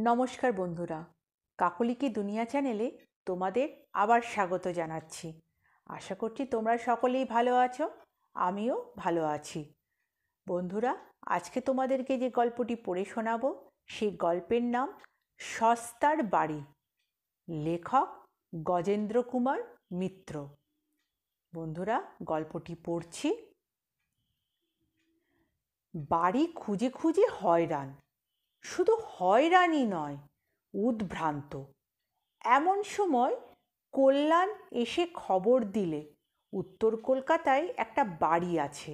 নমস্কার বন্ধুরা, কাকলি কি দুনিয়া চ্যানেলে তোমাদের আবার স্বাগত জানাচ্ছি। আশা করছি তোমরা সকলেই ভালো আছো, আমিও ভালো আছি। বন্ধুরা, আজকে তোমাদেরকে যে গল্পটি পড়ে শোনাবো সেই গল্পের নাম সস্তার বাড়ি। লেখক গজেন্দ্র কুমার মিত্র। বন্ধুরা, গল্পটি পড়ছি। বাড়ি খুঁজে খুঁজে হয়রান, শুধু হয়রানই নয়, উদ্ভ্রান্ত। এমন সময় কল্যাণ এসে খবর দিলে উত্তর কলকাতায় একটা বাড়ি আছে।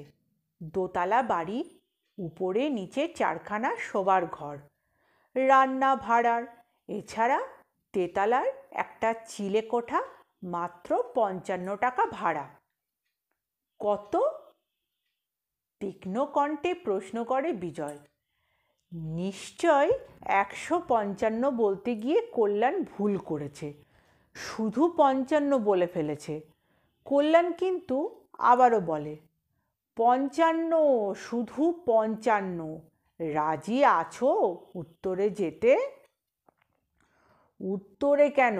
দোতলা বাড়ি, উপরে নিচে চারখানা শোবার ঘর, রান্না ভাড়ার, এছাড়া তেতলার একটা চিলে কোঠা, মাত্র ৫৫ টাকা ভাড়া। কত? তীক্ষ্ণ কণ্ঠে প্রশ্ন করে বিজয়। নিশ্চয় ১৫৫ বলতে গিয়ে কল্যাণ ভুল করেছে, শুধু ৫৫ বলে ফেলেছে। কল্যাণ কিন্তু আবারও বলে, ৫৫, শুধু ৫৫। রাজি আছো উত্তরে যেতে? উত্তরে কেন,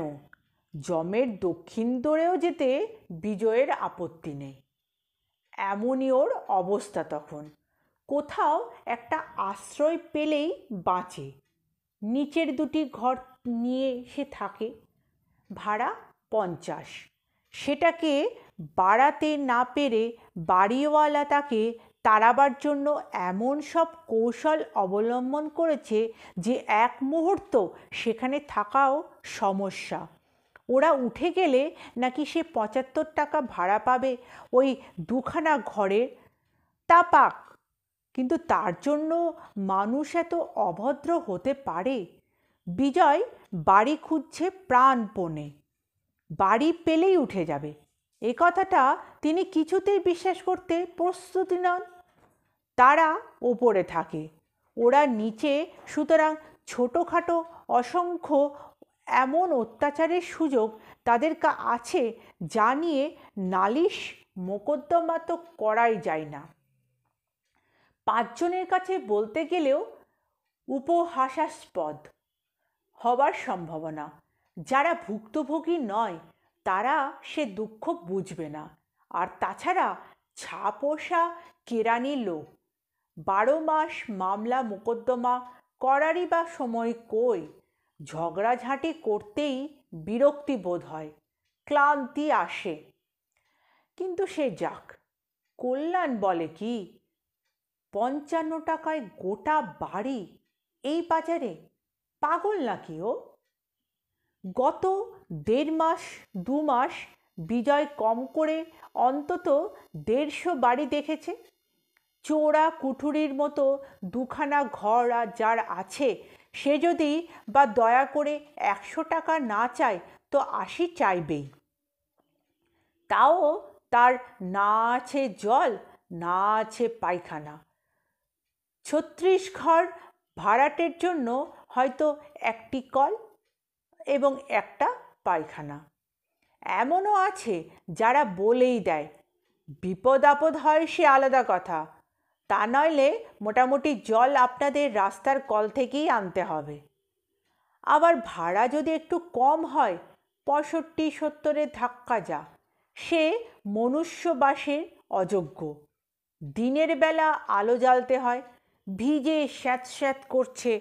যমের দক্ষিণ দোরেও যেতে বিজয়ের আপত্তি নেই। এমনই ওর অবস্থা তখন। কোথাও একটা আশ্রয় পেলেই বাঁচে। নিচের দুটি ঘর নিয়ে সে থাকে, ভাড়া ৫০। সেটাকে বাড়াতে না পেরে বাড়িওয়ালা তাকে তাড়াবার জন্য এমন সব কৌশল অবলম্বন করেছে যে এক মুহূর্ত সেখানে থাকাও সমস্যা। ওরা উঠে গেলে নাকি সে ৭৫ টাকা ভাড়া পাবে ওই দুখানা ঘরের। তা পাক, কিন্তু তার জন্য মানুষ এত অভদ্র হতে পারে? বিজয় বাড়ি খুঁজছে প্রাণপণে। বাড়ি পেলেই উঠে যাবে, এ কথাটা তিনি কিছুতেই বিশ্বাস করতে প্রস্তুত নন। তারা ওপরে থাকে, ওরা নিচে, সুতরাং ছোটোখাটো অসংখ্য এমন অত্যাচারের সুযোগ তাদের আছে যা নিয়ে নালিশ মোকদ্দমা তো করাই যায় না। ৫ জনের কাছে বলতে গেলেও উপহাসাস্পদ হবার সম্ভাবনা। যারা ভুক্তভোগী নয় তারা সে দুঃখ বুঝবে না। আর তাছাড়া ছাপোষা কেরানি লোক, ১২ মাস মামলা মোকদ্দমা করারই বা সময় কই? ঝগড়াঝাঁটি করতেই বিরক্তি বোধ হয়, ক্লান্তি আসে। কিন্তু সে যাক, কল্যাণ বলে কি, ৫৫ টাকায় গোটা বাড়ি এই বাজারে? পাগল নাকি ও? গত ১.৫ মাস ২ মাস বিজয় কম করে অন্তত ১৫০ বাড়ি দেখেছে। চোরা কুঠুরির মতো দুখানা ঘর যার আছে, সে যদি বা দয়া করে ১০০ টাকা না চায় তো ৮০ চাইবেই। তাও তার না আছে জল, না আছে পায়খানা। ৩৬ ঘর ভাড়াটের জন্য হয়তো একটি কল এবং একটা পায়খানা। এমনও আছে যারা বলেই দেয়, বিপদ আপদ হয় সে আলাদা কথা, তা নইলে মোটামুটি জল আপনাদের রাস্তার কল থেকেই আনতে হবে। আবার ভাড়া যদি একটু কম হয়, ৬৫-৭০ ধাক্কা যা, সে মনুষ্যবাসের অযোগ্য। দিনের বেলা আলো জ্বালতে হয়, ভিজে স্যাঁত স্যাঁত করছে,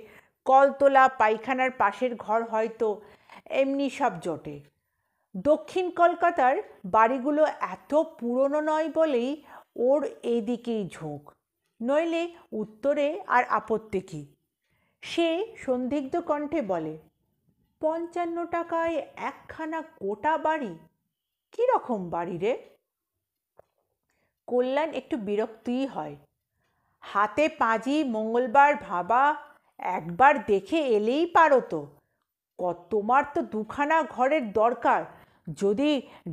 কলতলা পায়খানার পাশের ঘর হয়তো এমনি সব জোটে। দক্ষিণ কলকাতার বাড়িগুলো এত পুরনো নয় বলেই ওর এদিকেই ঝোঁক, নইলে উত্তরে আর আপত্তি কী? সে সন্দিগ্ধ কণ্ঠে বলে, ৫৫ টাকায় একখানা গোটা বাড়ি? কীরকম বাড়ি রে? কল্যাণ একটু বিরক্তিই হয়। হাতে পাঁজি মঙ্গলবার ভাবা, একবার দেখে এলেই পারো তো। তোমার তো দুখানা ঘরের দরকার, যদি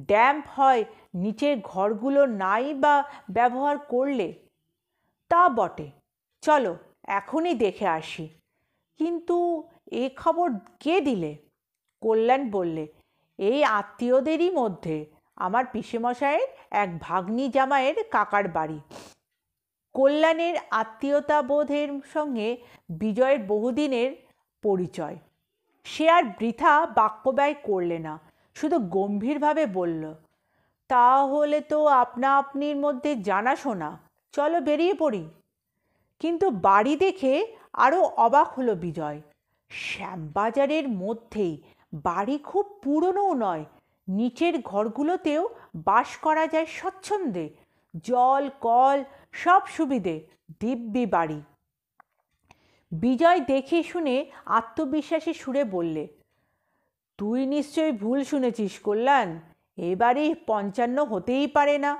ড্যাম্প হয় নিচের ঘরগুলো নাই বা ব্যবহার করলে। তা বটে, চলো এখনই দেখে আসি। কিন্তু এ খবর কে দিলে? কল্যাণ বললে, এই আত্মীয়দেরই মধ্যে, আমার পিসেমশায়ের এক ভাগ্নি জামাইয়ের কাকার বাড়ি। কল্যাণের আত্মীয়তাবোধের সঙ্গে বিজয়ের বহুদিনের পরিচয়। সে আর বৃথা বাক্য ব্যয় করলে না, শুধু গম্ভীরভাবে বলল, তাহলে তো আপনা আপনির মধ্যে জানাশোনা, চলো বেরিয়ে পড়ি। কিন্তু বাড়ি দেখে আরও অবাক হলো বিজয়। শ্যামবাজারের মধ্যেই বাড়ি, খুব পুরনোও নয়, নিচের ঘরগুলোতেও বাস করা যায় স্বচ্ছন্দে, জল কল সব সুবিধে, দিব্যি বাড়ি। বিজয় দেখে শুনে আত্মবিশ্বাসী সুরে বললে, তুই নিশ্চয়ই ভুল শুনেছিস কল্যাণ, এবারে 55 হতেই পারে না,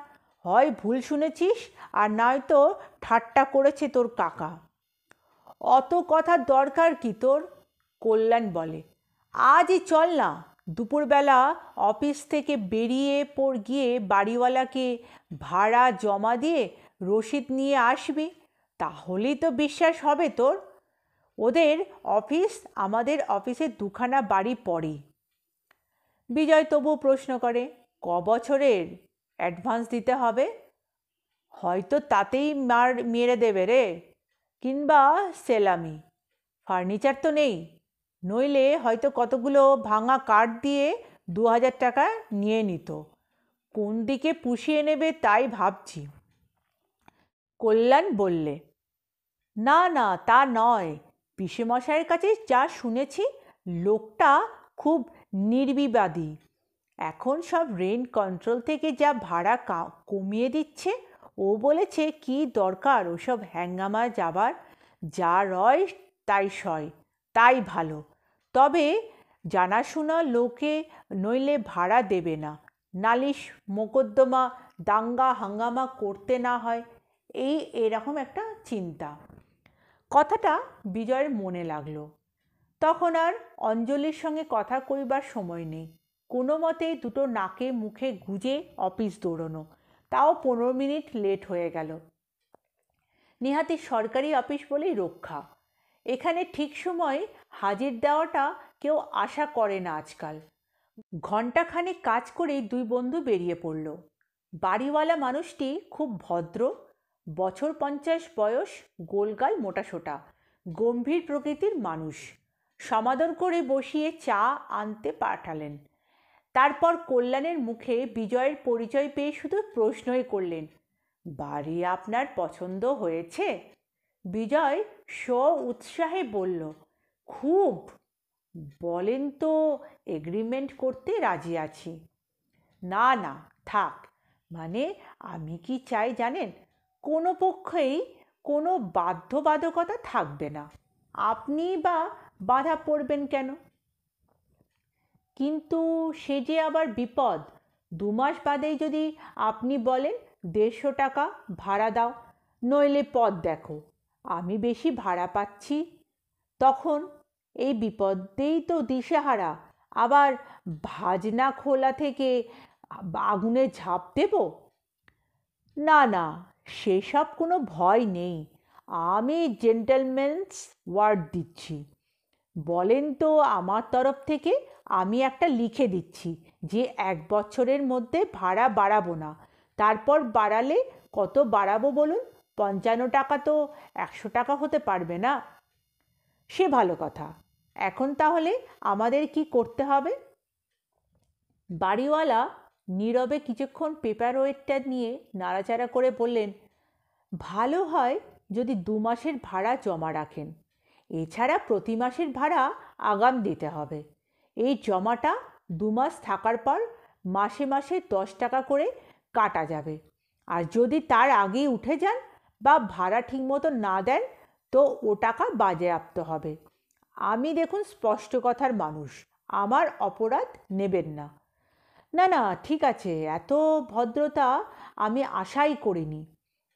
হয় ভুল শুনেছিস আর নয়তো ঠাট্টা করেছে তোর কাকা। অত কথার দরকার কি তোর? কল্যাণ বলে, আজই চল না, দুপুরবেলা অফিস থেকে বেরিয়ে গিয়ে বাড়িওয়ালাকে ভাড়া জমা দিয়ে রসিদ নিয়ে আসবি, তাহলেই তো বিশ্বাস হবে তোর। ওদের অফিস আমাদের অফিসের দুখানা বাড়ি পড়ে। বিজয় তবু প্রশ্ন করে, ক বছরের অ্যাডভান্স দিতে হবে? হয়তো তাতেই মেরে দেবে রে, কিংবা সেলামি। ফার্নিচার তো নেই, নইলে হয়তো কতগুলো ভাঙা কাঠ দিয়ে 2000 টাকা নিয়ে নিত। কোন দিকে পুষিয়ে নেবে তাই ভাবছি। কল্যাণ বললে, না না, তা নয়, পিসেমশাইয়ের কাছে যা শুনেছি, লোকটা খুব নির্বিবাদী। এখন সব রেন্ট কন্ট্রোল থেকে যা ভাড়া কমিয়ে দিচ্ছে, ও বলেছে কি দরকার ওসব হ্যাঙ্গামা যাবার, যা রয় তাই সয়, তাই ভালো। তবে জানাশোনা লোকে নইলে ভাড়া দেবে না, নালিশ মোকদ্দমা দাঙ্গা হাঙ্গামা করতে না হয়, এরকম একটা চিন্তা। কথাটা বিজয়ের মনে লাগলো। তখন আর অঞ্জলির সঙ্গে কথা কইবার সময় নেই, কোনো মতে দুটো নাকে মুখে গুজে অফিস দৌড়নো, তাও 15 মিনিট লেট হয়ে গেল। নেহাতি সরকারি অফিস বলেই রক্ষা, এখানে ঠিক সময় হাজির দেওয়াটা কেউ আশা করে না আজকাল। ঘণ্টাখানেক কাজ করেই দুই বন্ধু বেরিয়ে পড়ল। বাড়িওয়ালা মানুষটি খুব ভদ্র, বছর 50 বয়স, গোলগাল মোটাসোটা, গম্ভীর প্রকৃতির মানুষ। সমাদর করে বসিয়ে চা আনতে পাঠালেন। তারপর কল্যাণের মুখে বিজয়ের পরিচয় পেয়ে শুধু প্রশ্নই করলেন, বাড়ি আপনার পছন্দ হয়েছে? বিজয় উৎসাহে বলল, খুব। বলেন তো এগ্রিমেন্ট করতে রাজি আছি। না না, থাক, মানে আমি কি চাই জানেন, কোনো পক্ষেই কোনো বাধ্যবাধকতা থাকবে না, আপনি বা বাধা পড়বেন কেন? কিন্তু সে যে আবার বিপদ, 2 মাস বাদেই যদি আপনি বলেন 150 টাকা ভাড়া দাও, নইলে পথ দেখো, আমি বেশি ভাড়া পাচ্ছি, তখন এই বিপদেই তো দিশেহারা, আবার ভাজনা খোলা থেকে আগুনে ঝাঁপ দেব? না না, সেসব কোনো ভয় নেই, আমি জেন্টলম্যানস ওয়ার্ড দিচ্ছি। বলেন তো আমার তরফ থেকে আমি একটা লিখে দিচ্ছি যে 1 বছরের মধ্যে ভাড়া বাড়াবো না, তারপর বাড়ালে কত বাড়াবো বলুন? 55 টাকা তো 100 টাকা হতে পারবে না। সে ভালো কথা, এখন তাহলে আমাদের কি করতে হবে? বাড়িওয়ালা নীরবে কিছুক্ষণ পেপার ওয়েটটা নিয়ে নাড়াচাড়া করে বললেন, ভালো হয় যদি 2 মাসের ভাড়া জমা রাখেন, এছাড়া প্রতি মাসের ভাড়া আগাম দিতে হবে। এই জমাটা 2 মাস থাকার পর মাসে মাসে 10 টাকা করে কাটা যাবে, আর যদি তার আগেই উঠে যান বা ভাড়া ঠিকমতো না দেন তো ও টাকা বাজেয়াপ্ত হবে। আমি দেখুন স্পষ্ট কথার মানুষ, আমার অপরাধ নেবেন না। না না, ঠিক আছে, এত ভদ্রতা আমি আশাই করিনি।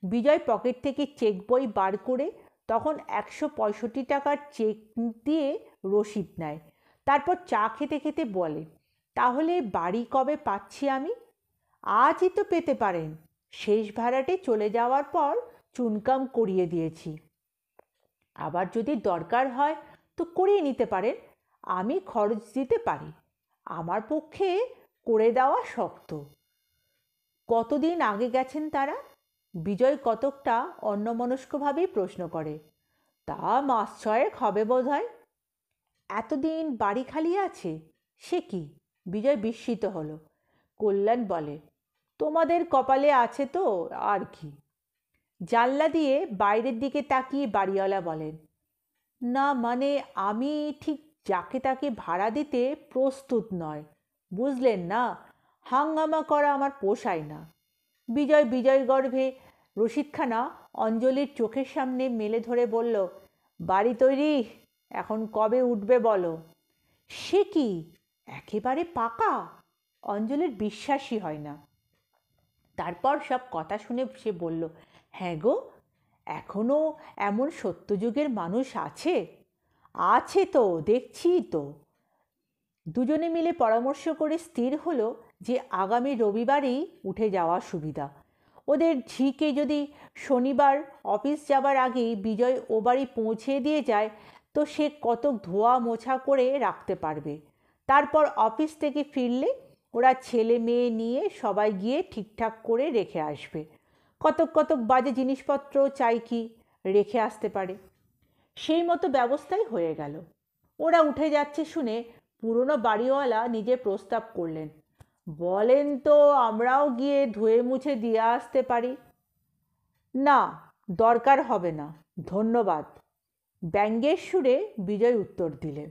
বিজয় পকেট থেকে চেক বই বার করে তখন 165 টাকার চেক দিয়ে রসিদ নেয়। তারপর চা খেতে খেতে বলে, তাহলে বাড়ি কবে পাচ্ছি আমি? আজই তো পেতে পারেন, শেষ ভাড়াটে চলে যাওয়ার পর চুনকাম করিয়ে দিয়েছি। আবার যদি দরকার হয় তো করিয়ে নিতে পারেন, আমি খরচ দিতে পারি, আমার পক্ষে করে দেওয়া শক্ত। কতদিন আগে গেছেন তারা? বিজয় কতকটা অন্যমনস্কভাবেই প্রশ্ন করে। তা 6 মাস হবে বোধ হয়। এতদিন বাড়ি খালি আছে? সে কি? বিজয় বিস্মিত হলো। কল্যাণ বলে, তোমাদের কপালে আছে তো, আর কি। জানলা দিয়ে বাইরের দিকে তাকিয়ে বাড়িওয়ালা বলেন, না মানে আমি ঠিক যাকে তাকে ভাড়া দিতে প্রস্তুত নয়, বুঝলেন না, হাঙ্গামা করা আমার পোষায় না। বিজয় বিজয় গর্ভে রসিদখানা অঞ্জলির চোখের সামনে মেলে ধরে বলল, বাড়ি তৈরি, এখন কবে উঠবে বলো। সে কি, একেবারে পাকা? অঞ্জলির বিশ্বাসই হয় না। তারপর সব কথা শুনে সে বলল, হ্যাঁ গো, এখনো এমন সত্যযুগের মানুষ আছে? আছে তো, দেখছি তো। দুজনে মিলে পরামর্শ করে স্থির হলো যে আগামী রবিবারেই উঠে যাওয়া সুবিধা। ওদের ঝিকে যদি শনিবার অফিস যাবার আগেই বিজয় ও বাড়ি পৌঁছে দিয়ে যায় তো সে কতক ধোয়া মোছা করে রাখতে পারবে। তারপর অফিস থেকে ফিরলে ওরা ছেলে মেয়ে নিয়ে সবাই গিয়ে ঠিকঠাক করে রেখে আসবে। কতক কতক বাজে জিনিসপত্র চাই কি রেখে আসতে পারে। সেই মতো ব্যবস্থাই হয়ে গেল। ওরা উঠে যাচ্ছে শুনে পুরনো বাড়িওয়ালা নিজে প্রস্তাব করলেন, বলেন তো আমরাও গিয়ে ধুয়ে মুছে দিয়ে আসতে পারি। না, দরকার হবে না, ধন্যবাদ, ব্যঙ্গের সুরে বিজয় উত্তর দিলেন।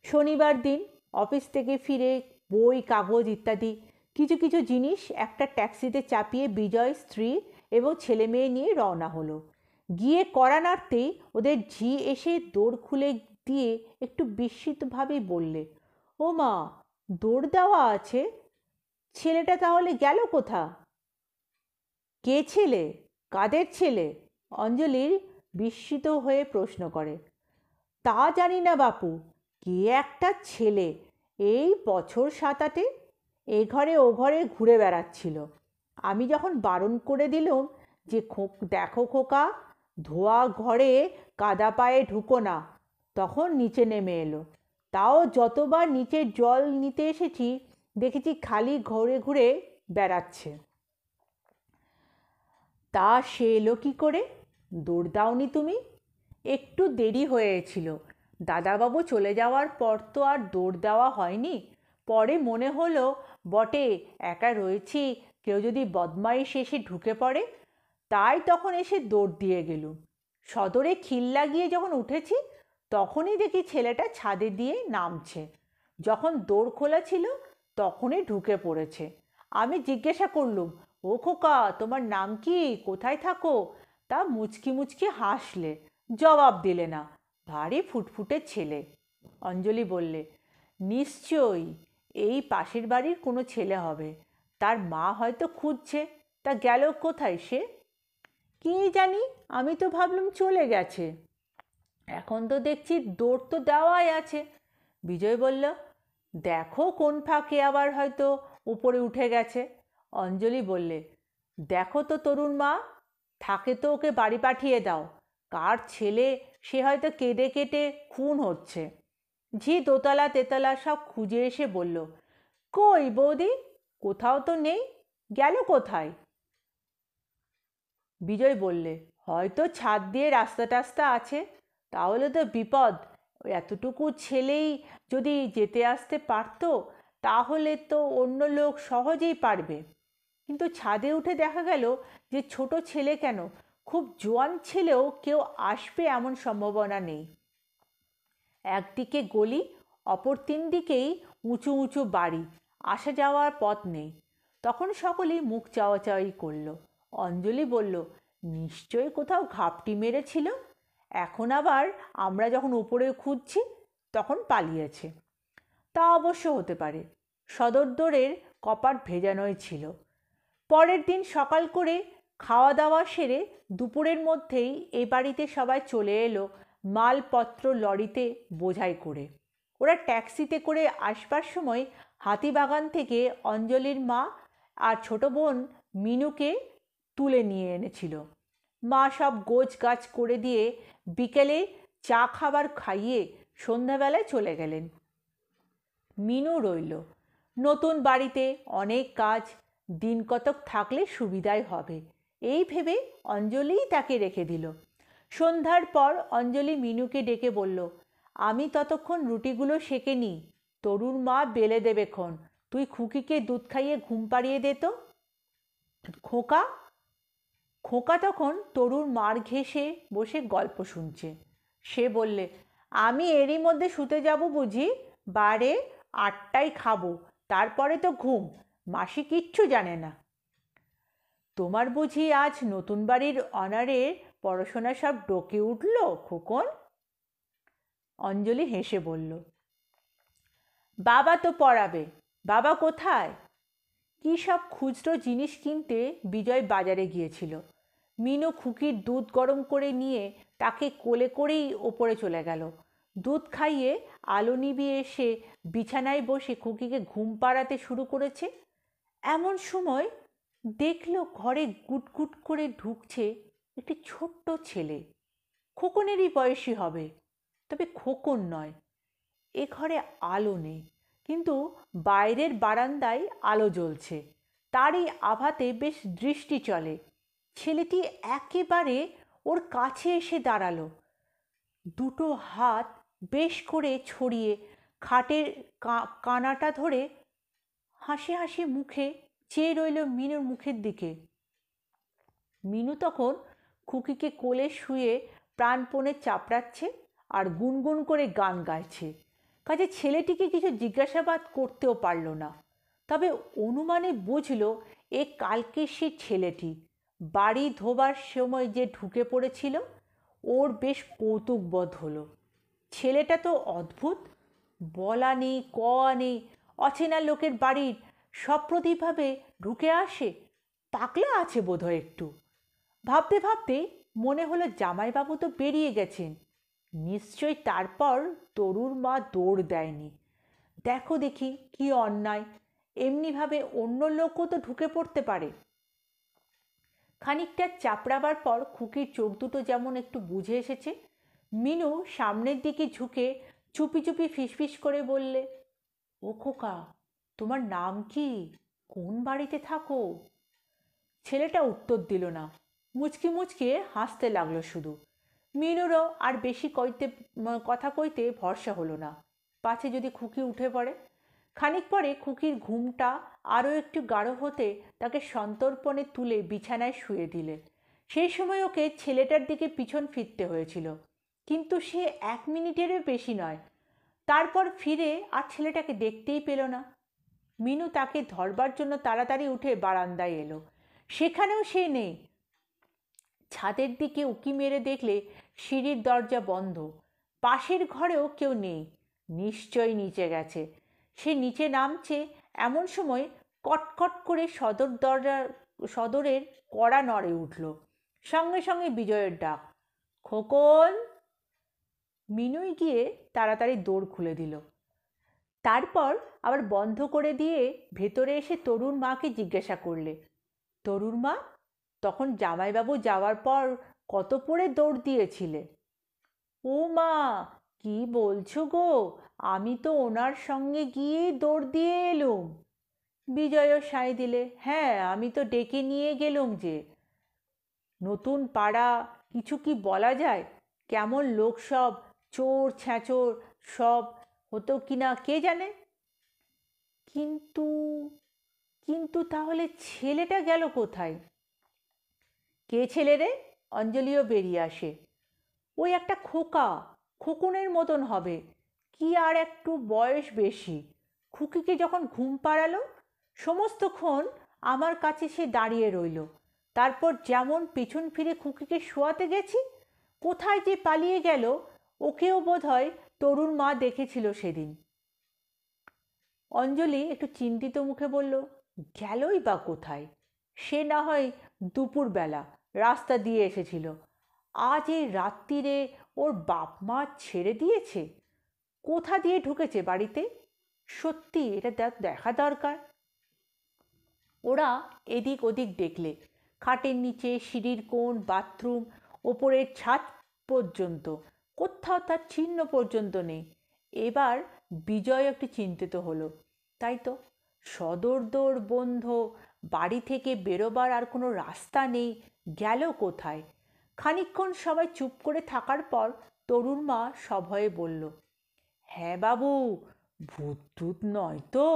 শনিবার দিন অফিস থেকে ফিরে বই কাগজ ইত্যাদি কিছু কিছু জিনিস একটা ট্যাক্সিতে চাপিয়ে বিজয় স্ত্রী এবং ছেলে মেয়ে নিয়ে রওনা হলো। গিয়ে কড়া নাড়তেই ওদের ঝি এসে দৌড় খুলে দিয়ে একটু বিস্মিতভাবেই বললে, ও মা, দৌড় দেওয়া আছে? ছেলেটা তাহলে গেল কোথা? কে ছেলে? কাদের ছেলে? অঞ্জলির বিস্মিত হয়ে প্রশ্ন করে। তা জানি না বাপু, কে একটা ছেলে এই বছর 7-8 এ ঘরে ও ঘরে ঘুরে বেড়াচ্ছিল। আমি যখন বারণ করে দিলুম যে দেখো খোকা, ধোয়া ঘরে কাদা পায়ে ঢুকো না, তখন নিচে নেমে এলো। তাও যতবার নিচে জল নিতে এসেছি দেখেছি খালি ঘুরে ঘুরে বেড়াচ্ছে। তা সে এলো কী করে? দৌড় দাওনি তুমি? একটু দেরি হয়েছিল, দাদাবাবু চলে যাওয়ার পর তো আর দৌড় দেওয়া হয়নি। পরে মনে হলো বটে একা রয়েছি, কেউ যদি বদমাইশ এসে ঢুকে পড়ে, তাই তখন এসে দৌড় দিয়ে গেলুম। সদরে খিল লাগিয়ে যখন উঠেছি তখনই দেখি ছেলেটা ছাদে দিয়ে নামছে। যখন দৌড় খোলা ছিল তখনই ঢুকে পড়েছে। আমি জিজ্ঞাসা করলুম, ও খোকা, তোমার নাম কি, কোথায় থাকো? তা মুচকি মুচকি হাসলে, জবাব দিলে না। ভারী ফুটফুটে ছেলে। অঞ্জলি বললে, নিশ্চয়ই এই পাশের বাড়ির কোনো ছেলে হবে, তার মা হয়তো খুঁজছে। তা গেল কোথায় সে? কি জানি, আমি তো ভাবলুম চলে গেছে। এখন তো দেখছি দৌড় তো দেওয়াই আছে। বিজয় বলল, দেখো কোন ফাঁকে আবার হয়তো উপরে উঠে গেছে। অঞ্জলি বললে, দেখো তো তরুণ মা, থাকে তো ওকে বাড়ি পাঠিয়ে দাও। কার ছেলে সে হয়তো কেঁদে কেটে খুন হচ্ছে। ঝি দোতলা তেতলা সব খুঁজে এসে বলল, কই বৌদি, কোথাও তো নেই, গেল কোথায়? বিজয় বললে, হয়তো ছাদ দিয়ে রাস্তা টাস্তা আছে। তাহলে তো বিপদ, এতটুকু ছেলেই যদি যেতে আসতে পারতো তাহলে তো অন্য লোক সহজেই পারবে। কিন্তু ছাদে উঠে দেখা গেল যে ছোট ছেলে কেন, খুব জোয়ান ছেলেও কেউ আসবে এমন সম্ভাবনা নেই। একদিকে গলি, অপর 3 দিকেই উঁচু উঁচু বাড়ি, আসা যাওয়ার পথ নেই। তখন সকলেই মুখ চাওয়াচাওয়ি করল। অঞ্জলি বলল, নিশ্চয়ই কোথাও ঘাপটি মেরেছিল, এখন আবার আমরা যখন উপরে খুঁজছি তখন পালিয়েছে। তা অবশ্য হতে পারে। সদর দোরের কপাট ভেজানোই ছিল। পরের দিন সকাল করে খাওয়া দাওয়া সেরে দুপুরের মধ্যেই এ বাড়িতে সবাই চলে এলো মালপত্র লরিতে বোঝাই করে। ওরা ট্যাক্সিতে করে আসবার সময় হাতিবাগান থেকে অঞ্জলির মা আর ছোট বোন মিনুকে তুলে নিয়ে এনেছিল। মা সব গোছ গাছ করে দিয়ে বিকেলে চা খাবার খাইয়ে সন্ধ্যাবেলায় চলে গেলেন। মিনু রইল। নতুন বাড়িতে অনেক কাজ, দিন কতক থাকলে সুবিধাই হবে এই ভেবে অঞ্জলিই তাকে রেখে দিল। সন্ধ্যার পর অঞ্জলি মিনুকে ডেকে বলল, আমি ততক্ষণ রুটিগুলো সেঁকে নিই। তরুর মা বেলে দেবেক্ষণ। তুই খুকিকে দুধ খাইয়ে ঘুম পাড়িয়ে দে তো। খোকা খোকা তখন তরুর মার ঘেঁষে বসে গল্প শুনছে। সে বললে, আমি এরই মধ্যে শুতে যাব বুঝি? বারে 8টায় খাবো, তারপরে তো ঘুম। মাসি কিচ্ছু জানে না। তোমার বুঝি আজ নতুন বাড়ির অনারের পড়াশোনা সব ডোকে উঠল খোকন? অঞ্জলি হেসে বলল, বাবা তো পড়াবে। বাবা কোথায়? কী সব খুচরো জিনিস কিনতে বিজয় বাজারে গিয়েছিল। মিনু খুকির দুধ গরম করে নিয়ে তাকে কোলে করেই ওপরে চলে গেল। দুধ খাইয়ে আলো নিভিয়ে এসে বিছানায় বসে খুকিকে ঘুম পাড়াতে শুরু করেছে। এমন সময় দেখল ঘরে গুটগুট করে ঢুকছে একটি ছোট্ট ছেলে। খোকনেরই বয়সী হবে, তবে খোকন নয়। এ ঘরে আলো নেই, কিন্তু বাইরের বারান্দায় আলো জ্বলছে। তারই আভাতে বেশ দৃষ্টি চলে। ছেলেটি একেবারে ওর কাছে এসে দাঁড়ালো। দুটো হাত বেশ করে ছড়িয়ে খাটের কানাটা ধরে হাসি হাসি মুখে চেয়ে রইল মিনুর মুখের দিকে। মিনু তখন খুকিকে কোলে শুয়ে প্রাণপণে চাপড়াচ্ছে আর গুনগুন করে গান গাইছে। কাজে ছেলেটিকে কিছু জিজ্ঞাসাবাদ করতেও পারল না। তবে অনুমানে বুঝল এ কালকে সে ছেলেটি বাড়ি ধোবার সময় যে ঢুকে পড়েছিল। ওর বেশ কৌতুক বোধ হলো। ছেলেটা তো অদ্ভুত, বলা নেই কওয়া নেই, অচেনা লোকের বাড়ির সপ্রতিভভাবে ঢুকে আসে। পাগলা আছে বোধহয় একটু। ভাবতে ভাবতে মনে হলো জামাইবাবু তো বেরিয়ে গেছেন, নিশ্চয় তারপর তরুর মা দৌড় দেয়নি। দেখো দেখি কি অন্যায়, এমনিভাবে অন্য লোকও তো ঢুকে পড়তে পারে। খানিকটা চাপড়াবার পর খুকির চোখ দুটো যেমন একটু বুঝে এসেছে। মিনু সামনের দিকে ঝুঁকে চুপি চুপি ফিসফিস করে বললে, ও খোকা, তোমার নাম কি? কোন বাড়িতে থাকো? ছেলেটা উত্তর দিল না, মুচকি মুচকে হাসতে লাগলো শুধু। মিনুরও আর বেশি কথা কইতে ভরসা হলো না, পাছে যদি খুকি উঠে পড়ে। খানিক পরে খুকির ঘুমটা আরও একটু গাঢ় হতে তাকে সন্তর্পণে তুলে বিছানায় শুয়ে দিলে। সেই সময় ওকে ছেলেটার দিকে পিছন ফিরতে হয়েছিল, কিন্তু সে 1 মিনিটেরও বেশি নয়। তারপর ফিরে আর ছেলেটাকে দেখতেই পেল না। মিনু তাকে ধরবার জন্য তাড়াতাড়ি উঠে বারান্দায় এলো, সেখানেও সে নেই। ছাদের দিকে উঁকি মেরে দেখলে সিঁড়ির দরজা বন্ধ। পাশের ঘরেও কেউ নেই, নিশ্চয়ই নিচে গেছে। সে নিচে নামছে এমন সময় কটকট করে সদরের কড়া নড়ে উঠল। সঙ্গে সঙ্গে বিজয়ের ডাক, খোকন। মিনুই গিয়ে তাড়াতাড়ি দৌড় খুলে দিল। তারপর আবার বন্ধ করে দিয়ে ভেতরে এসে তরুর মাকে জিজ্ঞাসা করলে, তরুর মা, তখন জামাইবাবু যাওয়ার পর কত পড়ে দৌড় দিয়েছিলে? ও মা, কি বলছো গো, আমি তো ওনার সঙ্গে গিয়েই দৌড় দিয়ে এলুম। বিজয়ও সায় দিলে, হ্যাঁ, আমি তো ডেকে নিয়ে গেলুম যে। নতুন পাড়া, কিছু কি বলা যায়? কেমন লোক সব, চোর ছ্যাঁচোর সব হতো কিনা কে জানে। কিন্তু কিন্তু তাহলে ছেলেটা গেল কোথায়? কে ছেলে রে? অঞ্জলিও বেরিয়ে আসে। ওই একটা খোকা, খোকনের মতন হবে, কি আর একটু বয়স বেশি। খুকিকে যখন ঘুম পাড়ালো সমস্তক্ষণ আমার কাছে সে দাঁড়িয়ে রইল। তারপর যেমন পেছন ফিরে খুকিকে শোয়াতে গেছি, কোথায় যে পালিয়ে গেল। ওকেও বোধহয় তরুর মা দেখেছিল সেদিন। অঞ্জলি একটু চিন্তিত মুখে বলল, গেলই বা কোথায়? সে না হয় দুপুরবেলা রাস্তা দিয়ে এসেছিল, আজ এই রাত্রিরে ওর বাপ মা ছেড়ে দিয়েছে। কোথা দিয়ে ঢুকেছে বাড়িতে? সত্যি এটা দেখা দরকার। ওরা এদিক ওদিক দেখলে, খাটের নিচে, সিঁড়ির কোণ, বাথরুম, ওপরের ছাদ পর্যন্ত, কোথাও তার চিহ্ন পর্যন্ত নেই। এবার বিজয় একটু চিন্তিত হলো। তাই তো, সদর দৌড় বন্ধ, বাড়ি থেকে বেরোবার আর কোনো রাস্তা নেই, গেল কোথায়? খানিকক্ষণ সবাই চুপ করে থাকার পর তরুর মা সভয়ে বলল, হ্যাঁ বাবু, ভূত টুত নয় তো?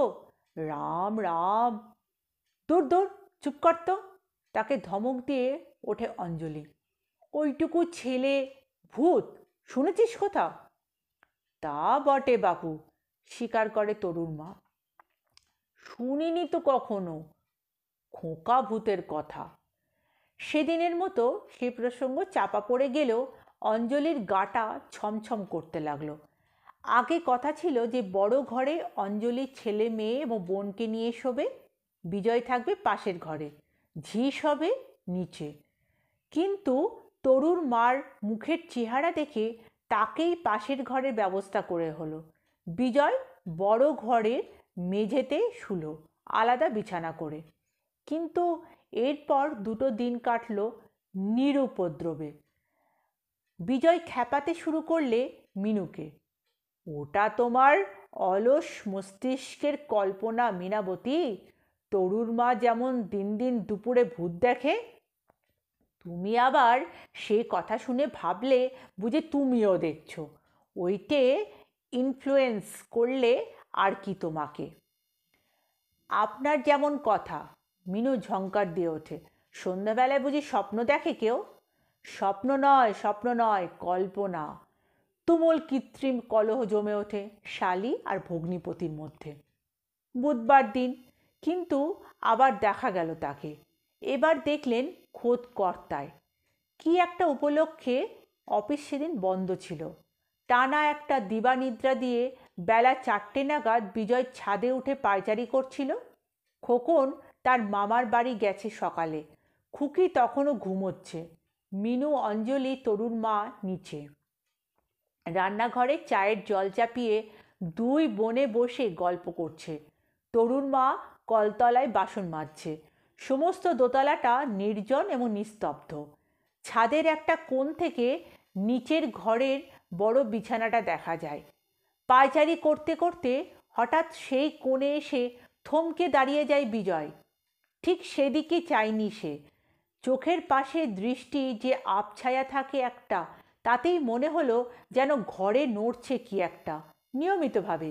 রাম রাম। দূর দূর, চুপ কর তো। তাকে ধমক দিয়ে ওঠে অঞ্জলি। ওইটুকু ছেলে, ভূত শুনেছিস কোথাও? তা বটে বাপু, স্বীকার করে তরুর মা। শুনিনি তো কখনো খোকা ভূতের কথা। সেদিনের মতো সে প্রসঙ্গ চাপা পড়ে গেলেও অঞ্জলির গাটা ছমছম করতে লাগলো। আগে কথা ছিল যে বড় ঘরে অঞ্জলির ছেলে মেয়ে এবং বোনকে নিয়ে শোবে, বিজয় থাকবে পাশের ঘরে, ঝি শোবে নিচে। কিন্তু তরুর মার মুখের চেহারা দেখে তাকেই পাশের ঘরের ব্যবস্থা করে হলো। বিজয় বড় ঘরের মেঝেতে শুলো, আলাদা বিছানা করে। কিন্তু এরপর দুটো দিন কাটল নিরুপদ্রবে। বিজয় খেপাতে শুরু করলে মিনুকে। ওটা তোমার অলস মস্তিষ্কের কল্পনা মীনাবতী। তরুর মা যেমন দিন দিন দুপুরে ভূত দেখে, তুমি আবার সে কথা শুনে ভাবলে বুঝে তুমিও দেখছো। ওইটে ইনফ্লুয়েন্স করলে আর কি তোমাকে। আপনার যেমন কথা। মিনু ঝংকার দিয়ে ওঠে। সন্ধ্যাবেলায় বুঝি স্বপ্ন দেখে কেউ? স্বপ্ন নয়, স্বপ্ন নয়, কল্পনা। তুমুল কৃত্রিম কলহ জমে ওঠে শালি আর ভগ্নিপতির মধ্যে। বুধবার দিন, কিন্তু আবার দেখা গেল তাকে। এবার দেখলেন খোদ কর্তায়। কি একটা উপলক্ষে অফিস সেদিন বন্ধ ছিল। টানা একটা দিবানিদ্রা দিয়ে বেলা 4টে নাগাদ বিজয় ছাদে উঠে পায়চারি করছিল। খোকন তার মামার বাড়ি গেছে সকালে, খুকি তখনও ঘুমোচ্ছে। মিনু, অঞ্জলি, তরুর মা নিচে রান্নাঘরে চায়ের জল চাপিয়ে দুই বোনে বসে গল্প করছে। তরুর মা কলতলায় বাসন মাজছে। সমস্ত দোতলাটা নির্জন এবং নিস্তব্ধ। ছাদের একটা কোণ থেকে নিচের ঘরের বড় বিছানাটা দেখা যায়। পায়চারি করতে করতে হঠাৎ সেই কোণে এসে থমকে দাঁড়িয়ে যায় বিজয়। ঠিক সেদিকে চায়নি সে। চোখের পাশে দৃষ্টি যে আবছায়া থাকে একটা, তাতেই মনে হলো যেন ঘরে নড়ছে কি একটা নিয়মিতভাবে।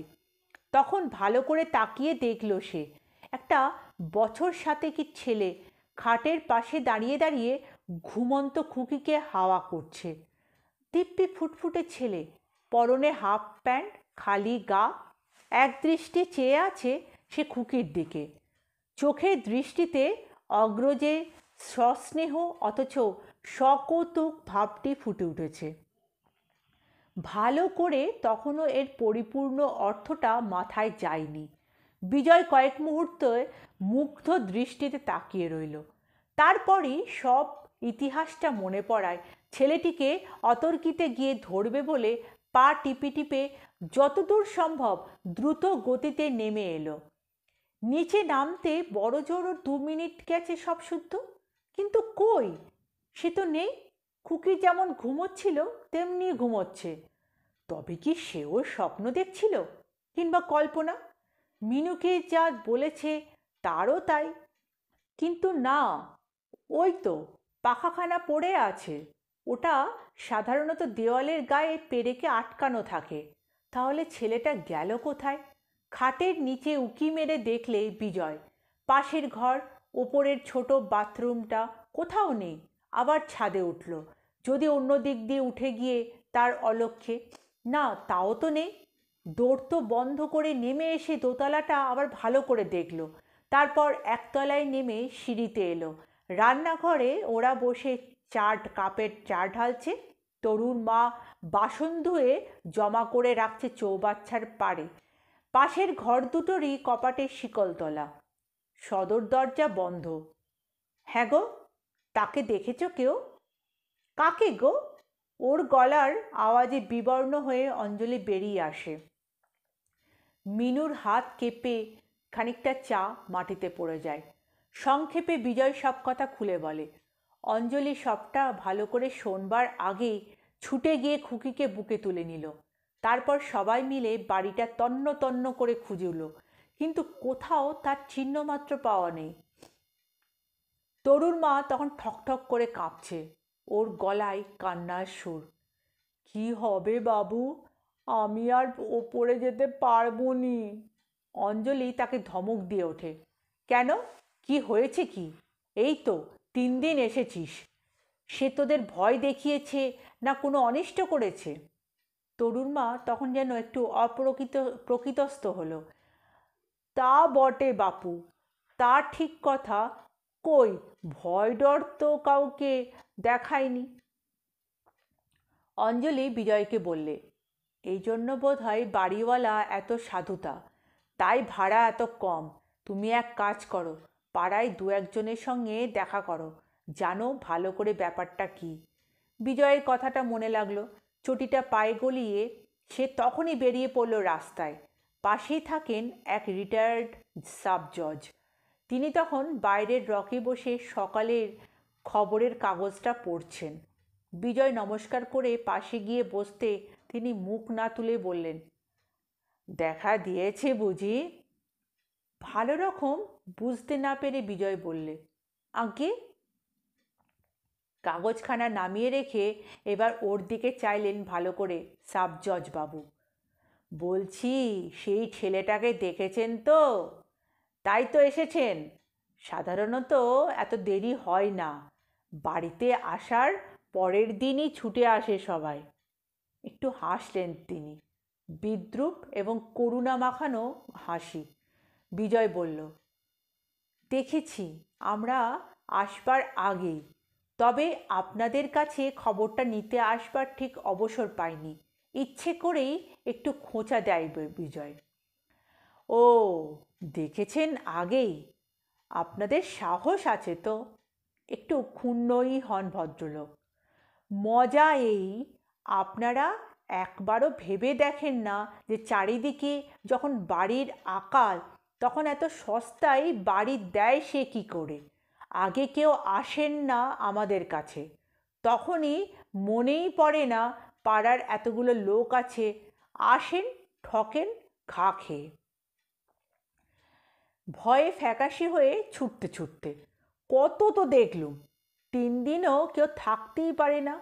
তখন ভালো করে তাকিয়ে দেখল সে একটা বছর সাতেকের ছেলে খাটের পাশে দাঁড়িয়ে দাঁড়িয়ে ঘুমন্ত খুকিকে হাওয়া করছে। দিব্যি ফুটফুটে ছেলে, পরনে হাফ প্যান্ট, খালি গা, এক দৃষ্টি চেয়ে আছে সে খুকির দিকে। চোখের দৃষ্টিতে অগ্রজে সস্নেহ অথচ সকৌতুক ভাবটি ফুটে উঠেছে। ভালো করে তখনও এর পরিপূর্ণ অর্থটা মাথায় যায়নি। বিজয় কয়েক মুহূর্ত মুগ্ধ দৃষ্টিতে তাকিয়ে রইল। তারপরই সব ইতিহাসটা মনে পড়ায় ছেলেটিকে অতর্কিতে গিয়ে ধরবে বলে পা টিপে টিপে যতদূর সম্ভব দ্রুত গতিতে নেমে এলো। নিচে নামতে বড়জোর 2 মিনিট গেছে সব শুদ্ধ, কিন্তু কই সে তো নেই। খুকি যেমন ঘুমোচ্ছিল তেমনি ঘুমোচ্ছে। তবে কি সেও স্বপ্ন দেখছিল, কিংবা কল্পনা? মিনুকে যা বলেছে তারও তাই। কিন্তু না, ওই তো পাখাখানা পড়ে আছে। ওটা সাধারণত দেওয়ালের গায়ে পেরেকে আটকানো থাকে। তাহলে ছেলেটা গেল কোথায়? খাটের নিচে উঁকি মেরে দেখলে বিজয় পাশের ঘর, ওপরের ছোট বাথরুমটা কোথাও নেই। আবার ছাদে উঠল, যদি অন্য দিক দিয়ে উঠে গিয়ে তার অলক্ষ্যে। না, তাও তো নেই। দৌড় তো বন্ধ করে নেমে এসে দোতলাটা আবার ভালো করে দেখল। তারপর একতলায় নেমে সিঁড়িতে এলো। রান্নাঘরে ওরা বসে কাপের চা ঢালছে। তরুর মা বাসন ধুয়ে জমা করে রাখছে চৌবাচ্চার পাড়ে। পাশের ঘর দুটোরই কপাটের শিকল তোলা, সদর দরজা বন্ধ। হ্যাঁ গো, তাকে দেখেছ কেউ? কাকে গো? ওর গলার আওয়াজে বিবর্ণ হয়ে অঞ্জলি বেরিয়ে আসে। মিনুর হাত কেঁপে খানিকটা চা মাটিতে পড়ে যায়। সংক্ষেপে বিজয় সব কথা খুলে বলে। অঞ্জলি সবটা ভালো করে শোনবার আগেই ছুটে গিয়ে খুকিকে বুকে তুলে নিল। তারপর সবাই মিলে বাড়িটা তন্ন তন্ন করে খুঁজল, কিন্তু কোথাও তার চিহ্নমাত্র পাওয়া নেই। তরুর মা তখন ঠকঠক করে কাঁপছে, ওর গলায় কান্নার সুর। কি হবে বাবু, আমি আর ওপরে যেতে পারবো নি। অঞ্জলি তাকে ধমক দিয়ে ওঠে। কেন, কি হয়েছে কি? এই তো 3 দিন এসেছিস, সে তোদের ভয় দেখিয়েছে না কোনো অনিষ্ট করেছে? তরুণ মা তখন যেন একটু প্রকৃতস্থ হলো। তা বটে বাপু, তা ঠিক কথা। কই, ভয় ডর তো কাউকে দেখায়নি। অঞ্জলি বিজয়কে বললে, এই জন্য বোধ হয় বাড়িওয়ালা এত সাধুতা, তাই ভাড়া এত কম। তুমি এক কাজ করো, পাড়ায় 2-1জনের সঙ্গে দেখা করো, জানো ভালো করে ব্যাপারটা কি। বিজয়ের কথাটা মনে লাগলো। চটিটা পায়ে গলিয়ে সে তখনই বেরিয়ে পড়ল রাস্তায়। পাশেই থাকেন এক রিটায়ার্ড সাব জজ। তিনি তখন বাইরের রকে বসে সকালের খবরের কাগজটা পড়ছেন। বিজয় নমস্কার করে পাশে গিয়ে বসতে তিনি মুখ না তুলে বললেন, দেখা দিয়েছে বুঝি? ভালো রকম বুঝতে না পেরে বিজয় বললে, আজ্ঞে। কাগজখানা নামিয়ে রেখে এবার ওর দিকে চাইলেন ভালো করে সাব জজ বাবু। বলছি, সেই ছেলেটাকে দেখেছেন তো? তাই তো এসেছেন। সাধারণত এত দেরি হয় না, বাড়িতে আসার পরের দিনই ছুটে আসে সবাই। একটু হাসলেন তিনি, বিদ্রূপ এবং করুণা মাখানো হাসি। বিজয় বলল, দেখেছি আমরা আসবার আগেই, তবে আপনাদের কাছে খবরটা নিতে আসবার ঠিক অবসর পাইনি। ইচ্ছে করেই একটু খোঁচা দেয় বিজয়। ও, দেখেছেন আগেই? আপনাদের সাহস আছে তো। একটু ক্ষুণ্ণই হন ভদ্রলোক। মজা এই, আপনারা একবারও ভেবে দেখেন না যে চারিদিকে যখন বাড়ির আকাল, তখন এত সস্তায় বাড়ি দেয় সে কি করে? আগে কেউ আসেন না আমাদের কাছে, তখনই মনেই পড়ে না পাড়ার এতগুলো লোক আছে, আসেন ঠকেন ঘা খেয়ে। ভয়ে ফ্যাকাশে হয়ে ছুটতে ছুটতে কত তো দেখলুম, 3 দিনও কেউ থাকতেই পারে না।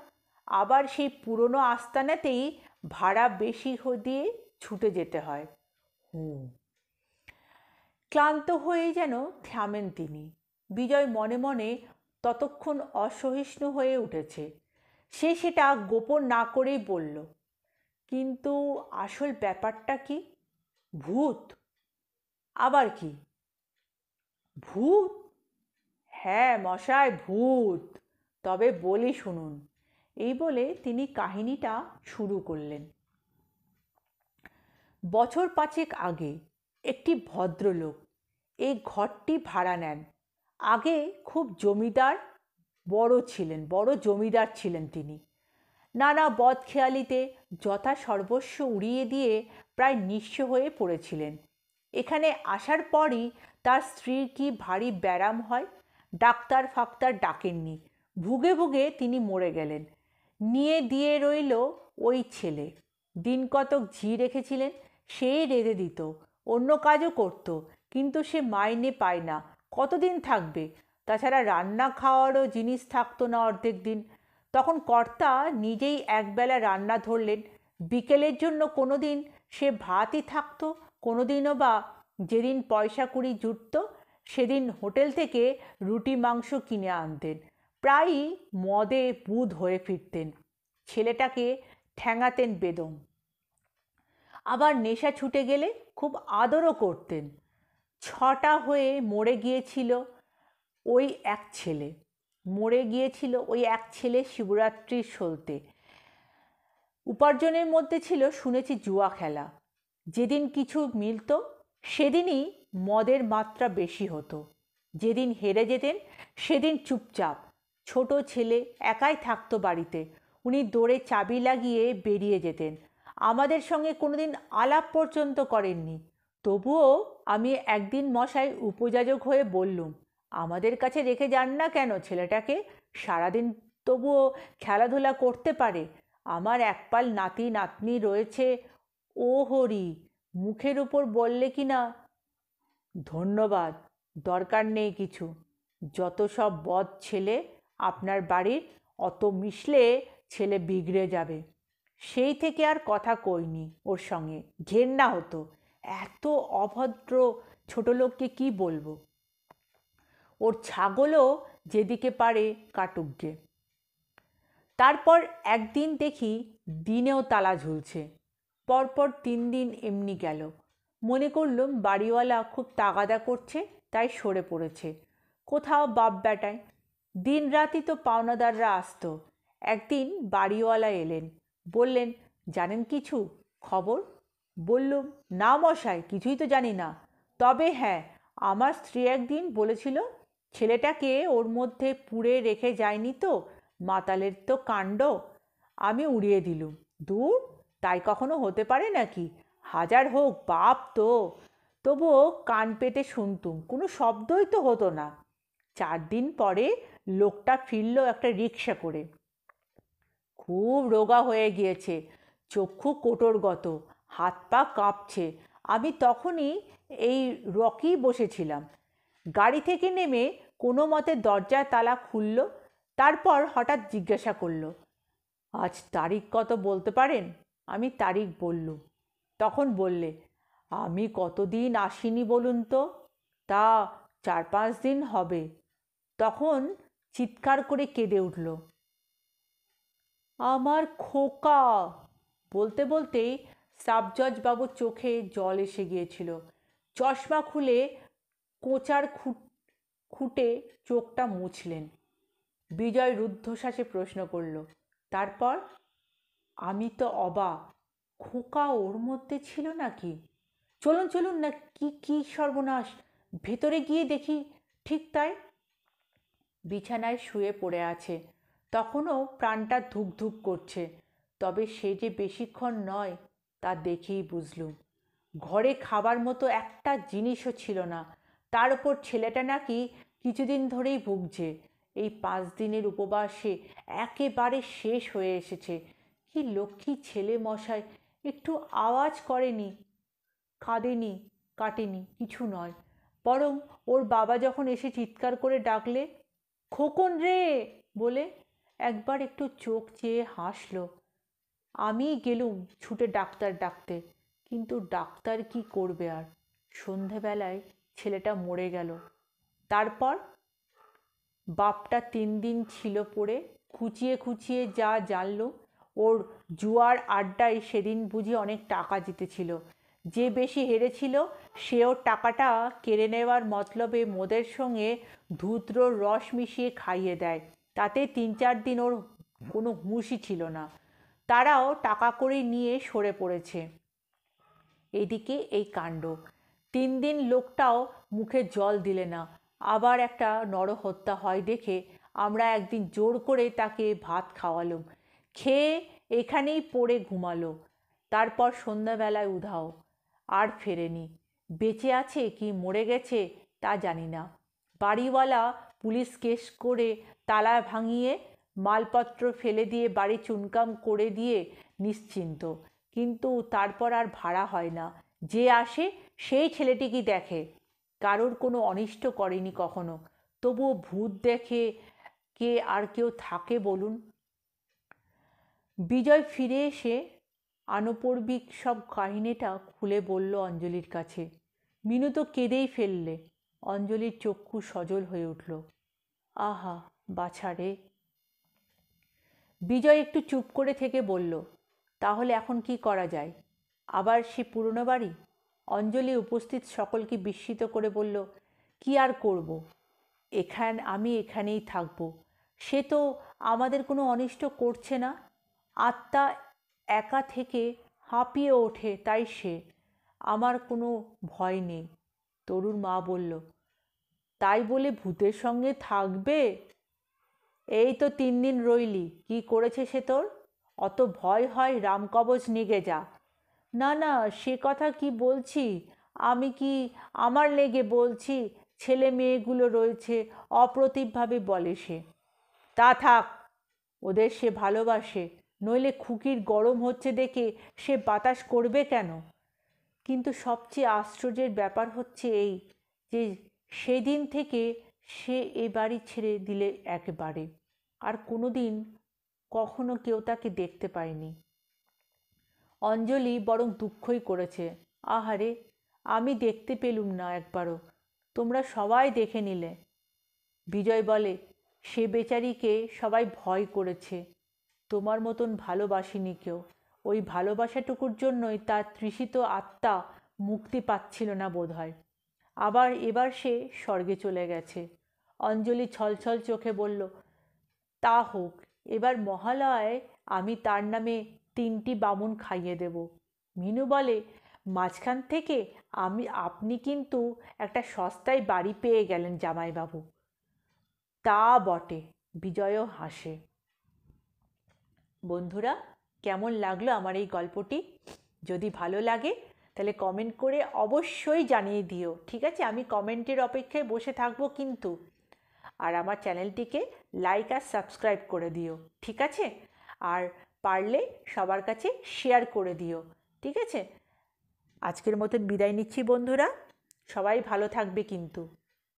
আবার সেই পুরনো আস্তানাতেই ভাড়া বেশি দিয়ে ছুটে যেতে হয়। ক্লান্ত হয়ে যেন থামেন তিনি। বিজয় মনে মনে ততক্ষণ অসহিষ্ণু হয়ে উঠেছে। সে সেটা গোপন না করেই বলল, কিন্তু আসল ব্যাপারটা কি? ভূত? আবার কি ভূত? হ্যাঁ মশাই, ভূত। তবে বলি শুনুন। এই বলে তিনি কাহিনীটা শুরু করলেন। বছর 5 আগে একটি ভদ্রলোক এই ঘরটি ভাড়া নেন। আগে খুব জমিদার বড় জমিদার ছিলেন তিনি। নানা বদখেয়ালিতে যথা সর্বস্ব উড়িয়ে দিয়ে প্রায় নিঃস্ব হয়ে পড়েছিলেন। এখানে আসার পরই তার স্ত্রীর কি ভারী ব্যারাম হয়, ডাক্তার ফাক্তার ডাকেননি, ভুগে ভুগে তিনি মরে গেলেন। নিয়ে দিয়ে রইল ওই ছেলে। দিন কতক ঝি রেখেছিলেন, সেই রেঁধে দিত, অন্য কাজও করত, কিন্তু সে মাইনে পায় না, কতদিন থাকবে? তাছাড়া রান্না খাওয়ারও জিনিস থাকতো না অর্ধেক দিন। তখন কর্তা নিজেই একবেলা রান্না ধরলেন। বিকেলের জন্য কোনো দিন সে ভাতই থাকতো, কোনো দিনও বা যেদিন পয়সা কুড়ি জুটত সেদিন হোটেল থেকে রুটি মাংস কিনে আনতেন। প্রায়ই মদে বুঁদ হয়ে ফিরতেন। ছেলেটাকে ঠ্যাঙাতেন বেদম। আবার নেশা ছুটে গেলে খুব আদরও করতেন। 6টা হয়ে মরে গিয়েছিল ওই এক ছেলে। শিবরাত্রির সলতে। উপার্জনের মধ্যে ছিল শুনেছি জুয়া খেলা। যেদিন কিছু মিলত সেদিনই মদের মাত্রা বেশি হতো। যেদিন হেরে যেতেন সেদিন চুপচাপ। ছোট ছেলে একাই থাকতো বাড়িতে। উনি দৌড়ে চাবি লাগিয়ে বেরিয়ে যেতেন। আমাদের সঙ্গে কোনোদিন আলাপ পর্যন্ত করেননি। তবুও আমি একদিন মশাই উপযাজক হয়ে বললুম, আমাদের কাছে রেখে যান না কেন ছেলেটাকে? সারাদিন তবুও খেলাধুলা করতে পারে। আমার একপাল নাতি নাতনি রয়েছে। ও হরি, মুখের উপর বললে কি না। ধন্যবাদ, দরকার নেই কিছু। যত সব বদ ছেলে আপনার বাড়ির, অত মিশলে ছেলে বিগড়ে যাবে। সেই থেকে আর কথা কইনি ওর সঙ্গে, ঘেন্না হতো। এত অভদ্র ছোট লোককে কি বলবো। ওর ছাগলও যেদিকে পারে কাটুক গে। তারপর একদিন দেখি দিনেও তালা ঝুলছে। পরপর 3 দিন এমনি গেল। মনে করলুম বাড়িওয়ালা খুব তাগাদা করছে, তাই সরে পড়েছে কোথাও বাপ বেটায়। দিন রাতই তো পাওনাদাররা আসতো। একদিন বাড়িওয়ালা এলেন, বললেন, জানেন কিছু খবর? বললুম, না মশাই, কিছুই তো জানি না। তবে হ্যাঁ, আমার স্ত্রী একদিন বলেছিল ছেলেটাকে ওর মধ্যে পুড়ে রেখে যায়নি তো, মাতালের তো কাণ্ড। আমি উড়িয়ে দিলুম, দূর, তাই কখনো হতে পারে নাকি? হাজার হোক বাপ তো। তবুও কান পেতে শুনতুম, কোনো শব্দই তো হতো না। 4 দিন পরে লোকটা ফিরল একটা রিকশা করে। খুব রোগা হয়ে গিয়েছে, চক্ষু কোটরগত, হাত পা কাঁপছে। আমি তখনই এই রকি বসেছিলাম। গাড়ি থেকে নেমে কোনো মতে দরজার তালা খুলল। তারপর হঠাৎ জিজ্ঞাসা করলো, আজ তারিখ কত বলতে পারেন? আমি তারিখ বললুম। তখন বললে, আমি কতদিন আসিনি বলুন তো? তা 4-5 দিন হবে। তখন চিৎকার করে কেঁদে উঠল, আমার খোকা। বলতে বলতেই সাবজজ বাবুর চোখে জল এসে গিয়েছিল। চশমা খুলে কোঁচার খুঁটে চোখটা মুছলেন। বিজয় রুদ্ধশ্বাসে প্রশ্ন করল, তারপর? আমি তো অবাক। খোকা ওর মধ্যে ছিল নাকি? চলুন চলুন না, কি কি সর্বনাশ! ভেতরে গিয়ে দেখি। ঠিক তাই, বিছানায় শুয়ে পড়ে আছে। তখনও প্রাণটা ধুক ধুক করছে। তবে সে যে বেশিক্ষণ নয় তা দেখেই বুঝলুম। ঘরে খাবার মতো একটা জিনিসও ছিল না। তার উপর ছেলেটা নাকি কিছুদিন ধরেই ভুগছে। এই 5 দিনের উপবাসে একেবারে শেষ হয়ে এসেছে। কি লক্ষ্মী ছেলে মশাই! একটু আওয়াজ করেনি, কাঁদেনি, কাটেনি, কিছু নয়। বরং ওর বাবা যখন এসে চিৎকার করে ডাকলে, খোকন রে বলে, একবার একটু চোখ চেয়ে হাসল। আমি গেলুম ছুটে ডাক্তার ডাকতে। কিন্তু ডাক্তার কি করবে আর? সন্ধেবেলায় ছেলেটা মরে গেল। তারপর বাপটা 3 দিন ছিল পড়ে। খুঁচিয়ে খুঁচিয়ে যা জানলুম, ওর জুয়ার আড্ডায় সেদিন বুঝি অনেক টাকা জিতেছিল। যে বেশি হেরেছিল সে ওর টাকাটা কেড়ে নেওয়ার মতলবে মদের সঙ্গে ধূত্রর রস মিশিয়ে খাইয়ে দেয়। তাতে 3-4 দিন ওর কোনো হুঁশই ছিল না। তারাও টাকা কড়ি নিয়ে সরে পড়েছে। এদিকে এই কাণ্ড। 3 দিন লোকটাও মুখে জল দিলে না। আবার একটা নরহত্যা হয় দেখে আমরা একদিন জোর করে তাকে ভাত খাওয়ালুম। খেয়ে এখানেই পড়ে ঘুমালো। তারপর সন্ধ্যাবেলায় উধাও, আর ফেরেনি। বেঁচে আছে কি মরে গেছে তা জানি না। বাড়িওয়ালা পুলিশ কেস করে তালা ভাঙিয়ে মালপত্র ফেলে দিয়ে বাড়ি চুনকাম করে দিয়ে নিশ্চিন্ত। কিন্তু তারপর আর ভাড়া হয় না। যে আসে সেই ছেলেটিকে দেখে। কারোর কোনো অনিষ্ট করেনি কখনো। তবুও ভূত দেখে কে আর কেউ থাকে বলুন? বিজয় ফিরে এসে আনুপর্বিক সব কাহিনীটা খুলে বলল অঞ্জলির কাছে। মিনু তো কেঁদেই ফেললে। অঞ্জলির চক্ষু সজল হয়ে উঠল। আহা বাছা রে! বিজয় একটু চুপ করে থেকে বলল, তাহলে এখন কি করা যায়? আবার সে পুরনো বাড়ি? অঞ্জলি উপস্থিত সকলকে বিস্মিত করে বলল, কি আর করব, আমি এখানেই থাকব। সে তো আমাদের কোনো অনিষ্ট করছে না। আত্মা একা থেকে হাঁপিয়ে ওঠে, তাই সে। আমার কোনো ভয় নেই। তরুর মা বলল, তাই বলে ভূতের সঙ্গে থাকবে? এই তো 3 দিন রইলি, কি করেছে সে তোর? অত ভয় হয় রামকবচ নিগে যা। না না, সে কথা কি বলছি? আমি কি আমার লেগে বলছি? ছেলে মেয়েগুলো রয়েছে, অপ্রতিভভাবে বলে সে। তা থাক, ওদের সে ভালোবাসে, নইলে খুকির গরম হচ্ছে দেখে সে বাতাস করবে কেন? কিন্তু সবচেয়ে আশ্চর্যের ব্যাপার হচ্ছে এই যে সেদিন থেকে সে এ বাড়ি ছেড়ে দিলে একেবারে। আর কোনো দিন কখনো কেউ তাকে দেখতে পায়নি। অঞ্জলি বরং দুঃখই করেছে। আহারে, আমি দেখতে পেলুম না একবারও, তোমরা সবাই দেখে নিলে। বিজয় বলে, সে বেচারিকে সবাই ভয় করেছে, তোমার মতন ভালোবাসিনি কেউ। ওই ভালোবাসাটুকুর জন্যই তার তৃষিত আত্মা মুক্তি পাচ্ছিল না বোধহয়। এবার সে স্বর্গে চলে গেছে। অঞ্জলি ছলছল চোখে বলল, তা হোক, এবার মহালয়ায় আমি তার নামে 3টি বামুন খাইয়ে দেব। মিনু বলে, মাঝখান থেকে আপনি কিন্তু একটা সস্তায় বাড়ি পেয়ে গেলেন জামাইবাবু। তা বটে, বিজয়ও হাসে। বন্ধুরা, কেমন লাগলো আমার এই গল্পটি? যদি ভালো লাগে তাহলে কমেন্ট করে অবশ্যই জানিয়ে দিও, ঠিক আছে? আমি কমেন্টের অপেক্ষায় বসে থাকবো কিন্তু। আর আমার চ্যানেলটিকে লাইক আর সাবস্ক্রাইব করে দিও, ঠিক আছে? আর পারলে সবার কাছে শেয়ার করে দিও, ঠিক আছে? আজকের মতন বিদায় নিচ্ছি বন্ধুরা, সবাই ভালো থাকবে কিন্তু।